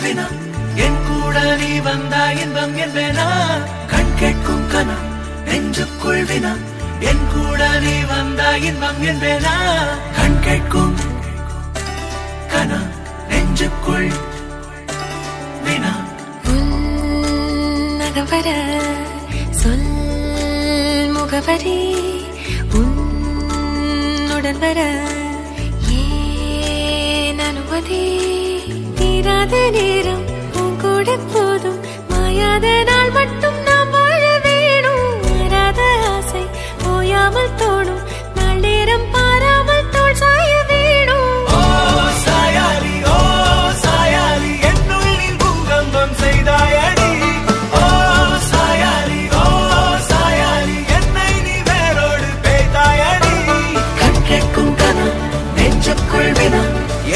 வினா என் கூட நீ வந்தா இன்பம் என்பேனா கண் கேட்கும் கனா நெஞ்சுக்குள் வினா என் கூட நீ வந்தா இன்பம் என்பேனா கண் கேட்கும் கனா நெஞ்சுக்குள் வினா நகவர சொல் முகவரி உன்னுடன் வர ஏன் அனுமதி தீராத நேரம் உன் கூட போதும் மாயாத நாள் மட்டும் நாம் வாழ வேணும் மாறாத ஆசை ஓயாமல் தோணும் நாள் நேரம் பாராமல் தோல் சாய வேணும் ஓ சாயாலி என்னுள்ளில் பூகம்பம் செய்தாயடி ஓ சாயாலி என்னை நீ வேரோடு பேய்தாயடி கண் கேட்கும் கனா நெஞ்சுக்குள் வினா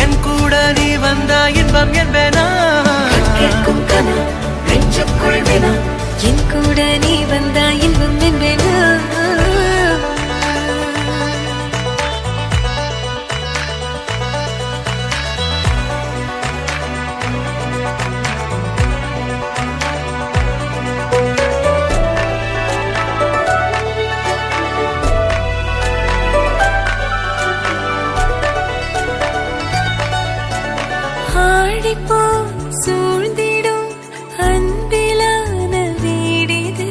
என் கூட நீ வந்தா இன்பம் என்பேனா கண் கேட்கும் கனா நெஞ்சுக்குள் வினா என் கூட நீ வந்தா இன்பம் என்பேனா ஆழிப்போ சூழ்ந்திடும் அன்பிலான வீடிது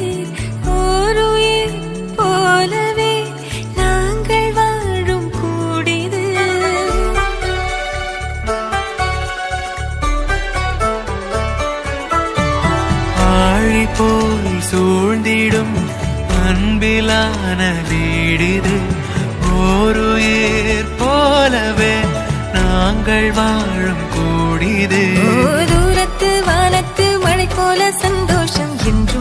ஒரு உயிர் போலவே நாங்கள் வாழும் கூடிது ஆழி போல் சூழ்ந்திடும் அன்பிலான வீடிது ஓருயிர் போலவே நாங்கள் வாழும் கூடிது தூரத்து வானத்து மழை போல சந்தோஷம் என்றும்